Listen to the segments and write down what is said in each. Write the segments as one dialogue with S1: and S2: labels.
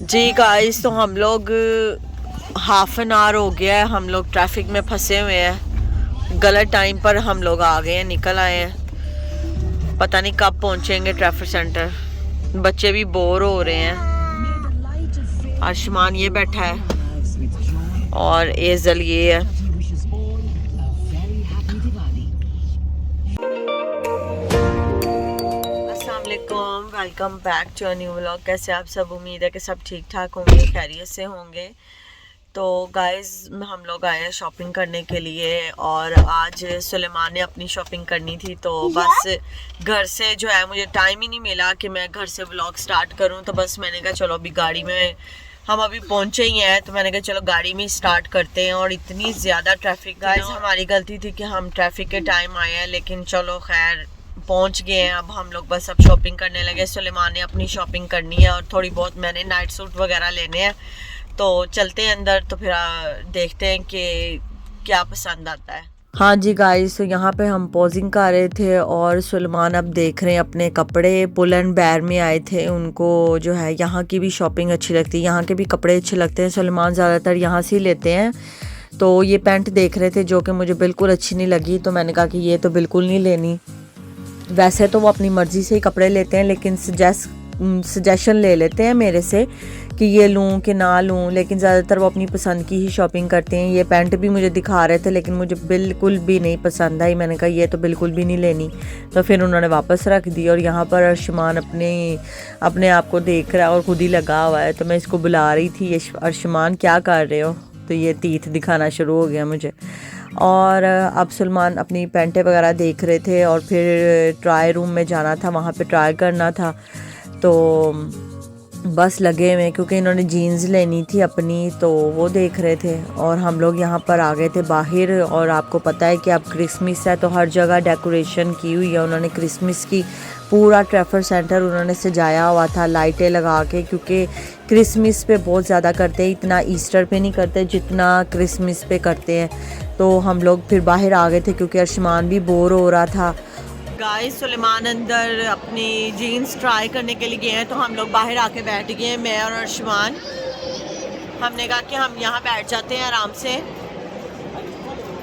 S1: जी guys, तो हम लोग हाफ एन आवर हो गया है, हम लोग ट्रैफिक में फंसे हुए हैं। गलत टाइम पर हम लोग आ गए हैं, निकल आए हैं। पता नहीं कब पहुंचेंगे ट्रैफिक सेंटर। बच्चे भी बोर हो रहे हैं। आयुष्मान ये बैठा है और एजल ये है। Welcome back to a new vlog. कैसे आप सब? उम्मीद है कि सब ठीक ठाक होंगे, खैरियत से होंगे। तो गाइस, हम लोग आए हैं शॉपिंग करने के लिए और आज सुलेमान ने अपनी शॉपिंग करनी थी। तो बस घर से जो है मुझे टाइम ही नहीं मिला कि मैं घर से व्लॉग स्टार्ट करूं। तो बस मैंने कहा चलो अभी गाड़ी में, हम अभी पहुंचे ही हैं, तो मैंने कहा चलो गाड़ी में स्टार्ट करते हैं। और इतनी ज़्यादा ट्रैफिक, गाइस हमारी गलती थी कि हम ट्रैफिक के टाइम आए हैं, लेकिन चलो खैर पहुंच गए हैं। अब हम लोग बस अब शॉपिंग करने लगे। सुलेमान ने अपनी शॉपिंग करनी है और थोड़ी बहुत मैंने नाइट सूट वगैरह लेने हैं। तो चलते हैं अंदर, तो फिर देखते हैं कि क्या पसंद आता है। हाँ जी गाइस, तो यहाँ पे हम पॉजिंग कर रहे थे और सुलेमान अब देख रहे हैं अपने कपड़े। पुल एंड बैर में आए थे, उनको जो है यहाँ की भी शॉपिंग अच्छी लगती है, यहाँ के भी कपड़े अच्छे लगते हैं। सुलेमान ज़्यादातर यहाँ से ही लेते हैं। तो ये पैंट देख रहे थे जो कि मुझे बिल्कुल अच्छी नहीं लगी, तो मैंने कहा कि ये तो बिल्कुल नहीं लेनी। वैसे तो वो अपनी मर्ज़ी से ही कपड़े लेते हैं, लेकिन सजेशन ले लेते हैं मेरे से कि ये लूँ कि ना लूँ, लेकिन ज़्यादातर वो अपनी पसंद की ही शॉपिंग करते हैं। ये पैंट भी मुझे दिखा रहे थे, लेकिन मुझे बिल्कुल भी नहीं पसंद आई। मैंने कहा ये तो बिल्कुल भी नहीं लेनी, तो फिर उन्होंने वापस रख दी। और यहाँ पर अर्शमान अपने आप को देख रहा है और खुद ही लगा हुआ है। तो मैं इसको बुला रही थी, अर्शमान क्या कर रहे हो? तो ये तीत दिखाना शुरू हो गया मुझे। और अब सुलेमान अपनी पैंटें वगैरह देख रहे थे और फिर ट्राई रूम में जाना था, वहाँ पे ट्राई करना था। तो बस लगे हुए, क्योंकि इन्होंने जीन्स लेनी थी अपनी, तो वो देख रहे थे। और हम लोग यहाँ पर आ गए थे बाहर। और आपको पता है कि अब क्रिसमस है, तो हर जगह डेकोरेशन की हुई है उन्होंने क्रिसमस की। पूरा ट्रैफिक सेंटर उन्होंने सजाया हुआ था लाइटें लगा के, क्योंकि क्रिसमस पे बहुत ज़्यादा करते हैं। इतना ईस्टर पे नहीं करते जितना क्रिसमस पे करते हैं। तो हम लोग फिर बाहर आ गए थे, क्योंकि अर्शमान भी बोर हो रहा था। गाइस, सुलेमान अंदर अपनी जीन्स ट्राई करने के लिए गए हैं, तो हम लोग बाहर आके बैठ गए हैं, मैं और अर्शमान। हमने कहा कि हम यहाँ बैठ जाते हैं आराम से,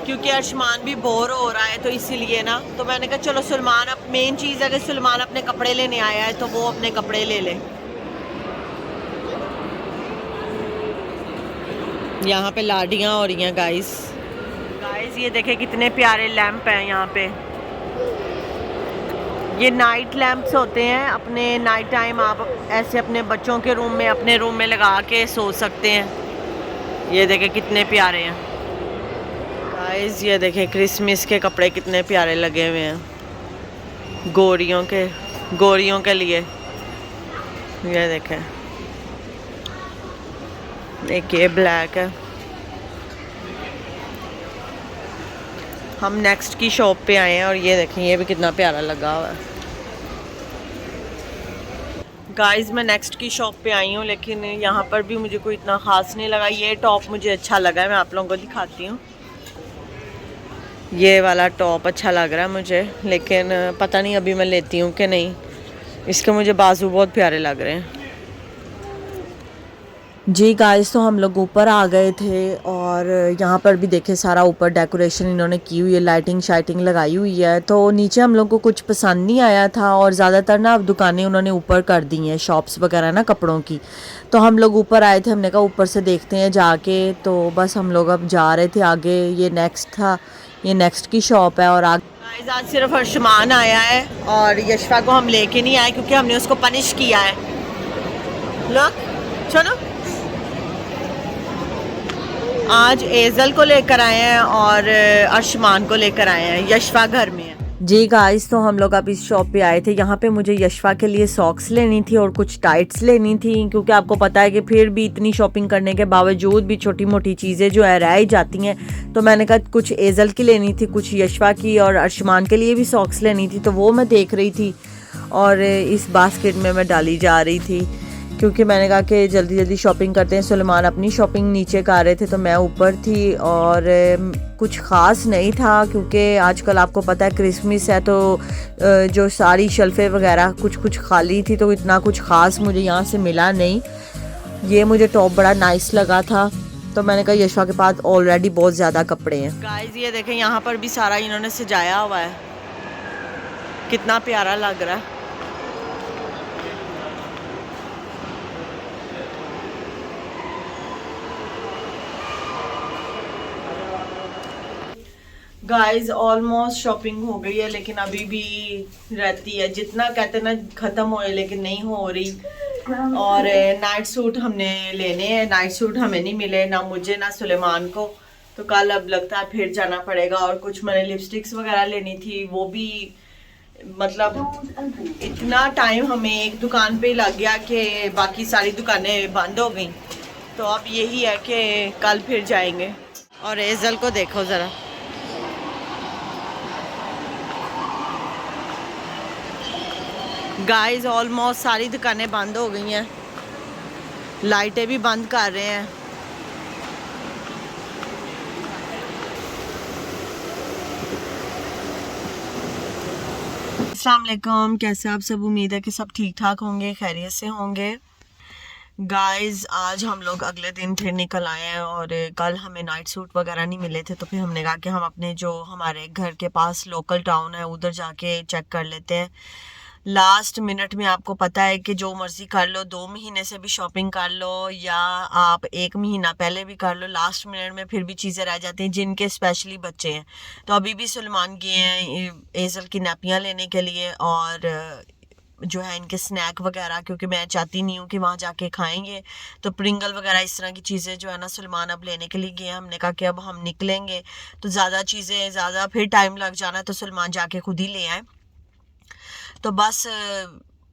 S1: क्योंकि अर्शमान भी बोर हो रहा है, तो इसीलिए ना। तो मैंने कहा चलो सुलेमान, अब मेन चीज़ है कि सुलेमान अपने कपड़े लेने आया है, तो वो अपने कपड़े ले ले। यहाँ पे लाडियाँ हो रही हैं गाइस। ये देखें कितने प्यारे लैंप हैं यहाँ पे। ये नाइट लैंप्स होते हैं। अपने नाइट टाइम आप ऐसे अपने बच्चों के रूम में, अपने रूम में लगा के सो सकते हैं। ये देखें कितने प्यारे हैं गाइस। ये देखें क्रिसमस के कपड़े कितने प्यारे लगे हुए हैं गोरियों के लिए। ये देखें, एक ये ब्लैक है। हम नेक्स्ट की शॉप पे आए हैं और ये देखें, ये भी कितना प्यारा लगा हुआ है। गाइस, मैं नेक्स्ट की शॉप पे आई हूँ, लेकिन यहाँ पर भी मुझे कोई इतना ख़ास नहीं लगा। ये टॉप मुझे अच्छा लगा है, मैं आप लोगों को दिखाती हूँ। ये वाला टॉप अच्छा लग रहा है मुझे, लेकिन पता नहीं अभी मैं लेती हूँ कि नहीं। इसके मुझे बाजू बहुत प्यारे लग रहे हैं। जी गाइस, तो हम लोग ऊपर आ गए थे और यहाँ पर भी देखे सारा ऊपर डेकोरेशन इन्होंने की हुई है, लाइटिंग शाइटिंग लगाई हुई है। तो नीचे हम लोग को कुछ पसंद नहीं आया था, और ज़्यादातर ना अब दुकानें उन्होंने ऊपर कर दी हैं, शॉप्स वगैरह ना कपड़ों की। तो हम लोग ऊपर आए थे, हमने कहा ऊपर से देखते हैं जाके। तो बस हम लोग अब जा रहे थे आगे। ये नेक्स्ट था, ये नेक्स्ट की शॉप है। और आगे आज सिर्फ अर्शमान आया है और यशफा को हम लेके नहीं आए, क्योंकि हमने उसको पनिश किया है। लोग चलो, आज एजल को लेकर आए हैं और अर्शमान को लेकर आए हैं। यशफा घर में है। जी गाइस, तो हम लोग अब इस शॉप पे आए थे। यहाँ पे मुझे यशफा के लिए सॉक्स लेनी थी और कुछ टाइट्स लेनी थी, क्योंकि आपको पता है कि फिर भी इतनी शॉपिंग करने के बावजूद भी छोटी मोटी चीज़ें जो है रह ही जाती हैं। तो मैंने कहा कुछ एजल की लेनी थी, कुछ यशफा की, और अर्शमान के लिए भी सॉक्स लेनी थी। तो वो मैं देख रही थी और इस बास्केट में मैं डाली जा रही थी, क्योंकि मैंने कहा कि जल्दी जल्दी शॉपिंग करते हैं। सुलेमान अपनी शॉपिंग नीचे कर रहे थे, तो मैं ऊपर थी। और कुछ ख़ास नहीं था, क्योंकि आजकल आपको पता है क्रिसमस है, तो जो सारी शेल्फें वगैरह कुछ खाली थी, तो इतना कुछ ख़ास मुझे यहाँ से मिला नहीं। ये मुझे टॉप बड़ा नाइस लगा था, तो मैंने कहा यशवा के पास ऑलरेडी बहुत ज़्यादा कपड़े हैं। गाइस ये देखें यहाँ पर भी सारा इन्होंने सजाया हुआ है, कितना प्यारा लग रहा है। गाइस ऑलमोस्ट शॉपिंग हो गई है, लेकिन अभी भी रहती है, जितना कहते ना ख़त्म होए लेकिन नहीं हो रही। और नाइट सूट हमने लेने हैं, नाइट सूट हमें नहीं मिले, ना मुझे ना सुलेमान को, तो कल अब लगता है फिर जाना पड़ेगा। और कुछ मैंने लिपस्टिक्स वगैरह लेनी थी, वो भी मतलब इतना टाइम हमें एक दुकान पे ही लग गया कि बाकी सारी दुकानें बंद हो गई। तो अब यही है कि कल फिर जाएंगे। और एजल को देखो ज़रा, गाइस ऑलमोस्ट सारी दुकानें बंद हो गई हैं, लाइटें भी बंद कर रहे हैं। अस्सलाम वालेकुम, कैसे आप सब? उम्मीद है कि सब ठीक ठाक होंगे, खैरियत से होंगे। गाइस आज हम लोग अगले दिन फिर निकल आए हैं और कल हमें नाइट सूट वगैरह नहीं मिले थे, तो फिर हमने कहा कि हम अपने जो हमारे घर के पास लोकल टाउन है उधर जाके चेक कर लेते हैं। लास्ट मिनट में आपको पता है कि जो मर्ज़ी कर लो, 2 महीने से भी शॉपिंग कर लो या आप 1 महीना पहले भी कर लो, लास्ट मिनट में फिर भी चीज़ें रह जाती हैं, जिनके स्पेशली बच्चे हैं। तो अभी भी सलमान गए हैं एजल की नैपियाँ लेने के लिए और जो है इनके स्नैक वगैरह, क्योंकि मैं चाहती नहीं हूँ कि वहाँ जाके खाएंगे, तो प्रिंगल वगैरह इस तरह की चीज़ें जो है ना सलमान अब लेने के लिए गए हैं। हमने कहा कि अब हम निकलेंगे तो ज़्यादा चीज़ें ज़्यादा फिर टाइम लग जाना, तो सलमान जाके खुद ही ले आए। तो बस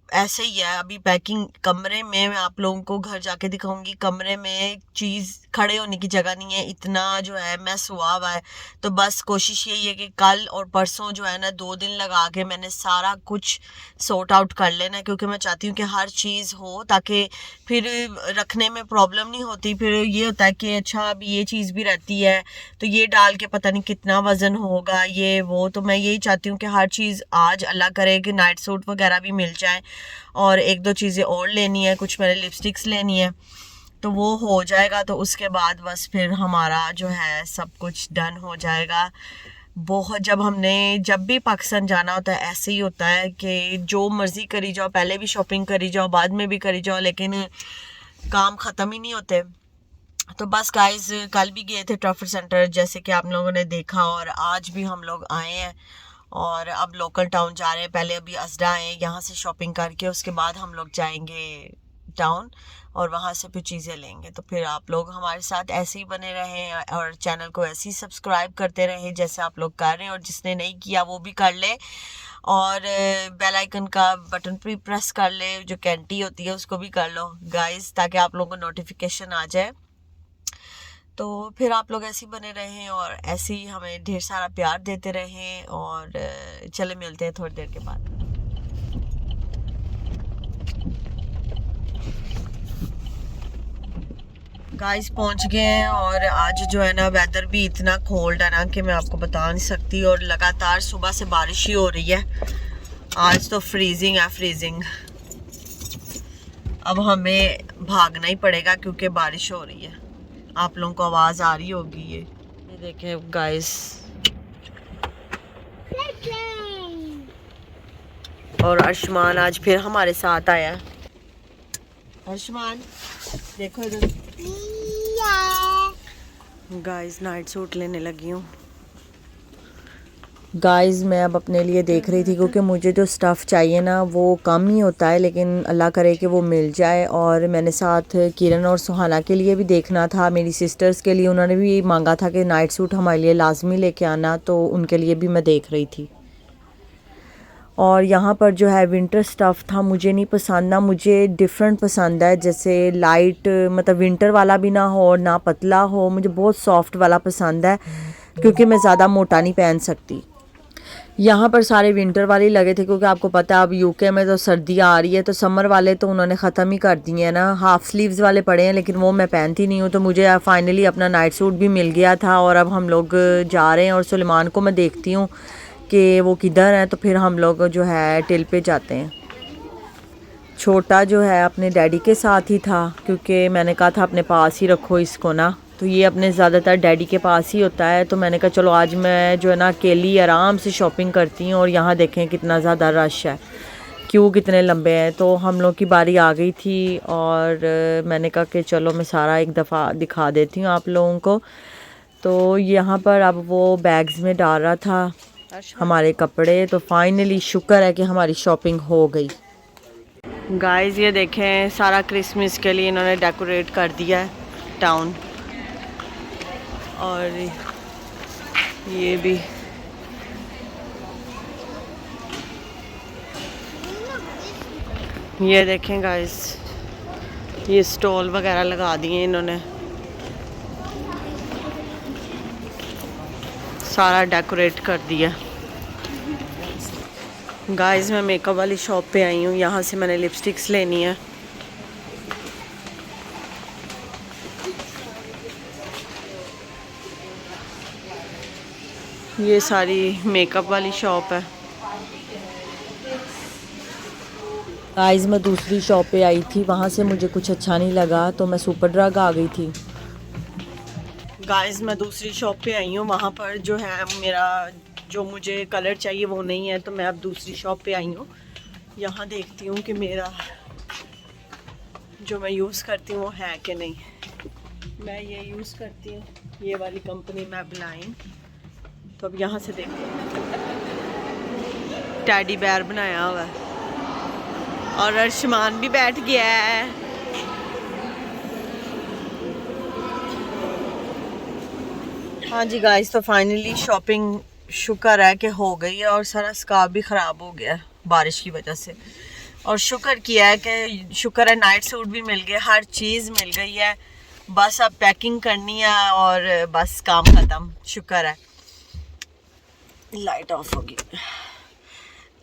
S1: ऐसे ही है। अभी पैकिंग कमरे में, मैं आप लोगों को घर जाके दिखाऊंगी, कमरे में चीज़ खड़े होने की जगह नहीं है, इतना जो है मैस हुआ है। तो बस कोशिश यही है कि कल और परसों जो है ना 2 दिन लगा के मैंने सारा कुछ सॉर्ट आउट कर लेना है, क्योंकि मैं चाहती हूँ कि हर चीज़ हो ताकि फिर रखने में प्रॉब्लम नहीं होती। फिर ये होता है कि अच्छा अभी ये चीज़ भी रहती है तो ये डाल के पता नहीं कितना वज़न होगा, ये वो। तो मैं यही चाहती हूँ कि हर चीज़ आज अल्लाह करे कि नाइट सूट वगैरह भी मिल जाए, और 1-2 चीज़ें और लेनी है, कुछ मैंने लिपस्टिक्स लेनी है, तो वो हो जाएगा। तो उसके बाद बस फिर हमारा जो है सब कुछ डन हो जाएगा। बहुत जब भी पाकिस्तान जाना होता है ऐसे ही होता है कि जो मर्ज़ी करी जाओ, पहले भी शॉपिंग करी जाओ, बाद में भी करी जाओ, लेकिन काम ख़त्म ही नहीं होते। तो बस गाइस कल भी गए थे ट्रैफिक सेंटर जैसे कि आप लोगों ने देखा, और आज भी हम लोग आए हैं और अब लोकल टाउन जा रहे हैं। पहले अभी असडा आए, यहाँ से शॉपिंग करके उसके बाद हम लोग जाएंगे टाउन और वहाँ से फिर चीज़ें लेंगे। तो फिर आप लोग हमारे साथ ऐसे ही बने रहें और चैनल को ऐसे ही सब्सक्राइब करते रहें जैसे आप लोग कर रहे हैं, और जिसने नहीं किया वो भी कर ले, और बेल आइकन का बटन भी प्रेस कर ले, जो घंटी होती है उसको भी कर लो गाइस, ताकि आप लोगों को नोटिफिकेशन आ जाए। तो फिर आप लोग ऐसे ही बने रहें और ऐसे ही हमें ढेर सारा प्यार देते रहें, और चले मिलते हैं थोड़ी देर के बाद। गाइस पहुंच गए हैं, और आज जो है ना वेदर भी इतना कोल्ड है ना कि मैं आपको बता नहीं सकती, और लगातार सुबह से बारिश ही हो रही है। आज तो फ्रीजिंग है, फ्रीजिंग। अब हमें भागना ही पड़ेगा क्योंकि बारिश हो रही है। आप लोगों को आवाज़ आ रही होगी, ये देखें गाइस। और अर्शमान आज फिर हमारे साथ आया। अर्शमान देखो इधर। गाइस नाइट सूट लेने लगी हूँ। गाइस मैं अब अपने लिए देख रही थी, क्योंकि मुझे जो स्टफ़ चाहिए ना वो कम ही होता है, लेकिन अल्लाह करे कि वो मिल जाए। और मैंने साथ किरण और सुहाना के लिए भी देखना था, मेरी सिस्टर्स के लिए, उन्होंने भी मांगा था कि नाइट सूट हमारे लिए लाजमी लेके आना, तो उनके लिए भी मैं देख रही थी। और यहाँ पर जो है विंटर स्टफ़ था, मुझे नहीं पसंद, ना मुझे डिफरेंट पसंद है, जैसे लाइट मतलब विंटर वाला भी ना हो और ना पतला हो, मुझे बहुत सॉफ्ट वाला पसंद है, क्योंकि मैं ज़्यादा मोटा नहीं पहन सकती। यहाँ पर सारे विंटर वाले लगे थे, क्योंकि आपको पता है अब यूके में तो सर्दियाँ आ रही है, तो समर वाले तो उन्होंने ख़त्म ही कर दिए हैं ना। हाफ़ स्लीव्स वाले पड़े हैं, लेकिन वो मैं पहनती नहीं हूँ। तो मुझे फाइनली अपना नाइट सूट भी मिल गया था, और अब हम लोग जा रहे हैं, और सुलेमान को मैं देखती हूँ कि वो किधर है, तो फिर हम लोग जो है टिल पे जाते हैं। छोटा जो है अपने डैडी के साथ ही था, क्योंकि मैंने कहा था अपने पास ही रखो इसको ना, तो ये अपने ज़्यादातर डैडी के पास ही होता है। तो मैंने कहा चलो आज मैं जो है ना अकेली आराम से शॉपिंग करती हूँ। और यहाँ देखें कितना ज़्यादा रश है, क्यों कितने लंबे हैं। तो हम लोग की बारी आ गई थी और मैंने कहा कि चलो मैं सारा एक दफ़ा दिखा देती हूँ आप लोगों को। तो यहाँ पर अब वो बैग्स में डाल रहा था हमारे कपड़े। तो फाइनली शुक्र है कि हमारी शॉपिंग हो गई। गाइस ये देखें सारा क्रिसमस के लिए इन्होंने डेकोरेट कर दिया है टाउन। और ये भी ये देखें गाइस, ये स्टॉल वगैरह लगा दिए इन्होंने, सारा डेकोरेट कर दिया। गाइस मैं मेकअप वाली शॉप पे आई हूँ, यहाँ से मैंने लिपस्टिक्स लेनी है। ये सारी मेकअप वाली शॉप है। गाइस मैं दूसरी शॉप पे आई थी, वहाँ से मुझे कुछ अच्छा नहीं लगा तो मैं सुपर ड्रग आ गई थी। गाइस मैं दूसरी शॉप पे आई हूँ, वहाँ पर जो है मेरा जो मुझे कलर चाहिए वो नहीं है, तो मैं अब दूसरी शॉप पे आई हूँ। यहाँ देखती हूँ कि मेरा जो मैं यूज़ करती हूँ वो है कि नहीं। मैं ये यूज़ करती हूँ, ये वाली कंपनी मैबलाइन। तो अब यहाँ से देखते हैं, टैडी बेयर बनाया हुआ है और अर्शमान भी बैठ गया है। हाँ जी गाइस, तो फाइनली शॉपिंग शुक्र है कि हो गई है। और सारा स्कार्फ भी ख़राब हो गया है बारिश की वजह से। और शुक्र किया है कि शुक्र है नाइट सूट भी मिल गए, हर चीज़ मिल गई है। बस अब पैकिंग करनी है और बस काम ख़त्म। शुक्र है। लाइट ऑफ होगी।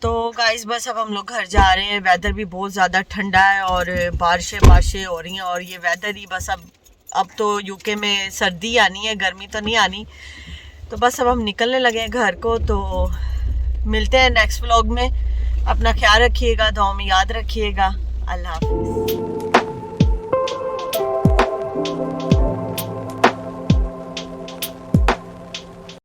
S1: तो गाइस बस अब हम लोग घर जा रहे हैं। वेदर भी बहुत ज़्यादा ठंडा है और बारिशें हो रही हैं। और ये वेदर ही बस अब तो यूके में सर्दी आनी है, गर्मी तो नहीं आनी। तो बस अब हम निकलने लगे हैं घर को। तो मिलते हैं नेक्स्ट व्लॉग में। अपना ख्याल रखिएगा, दुआ में याद रखिएगा। अल्लाह हाफिज़।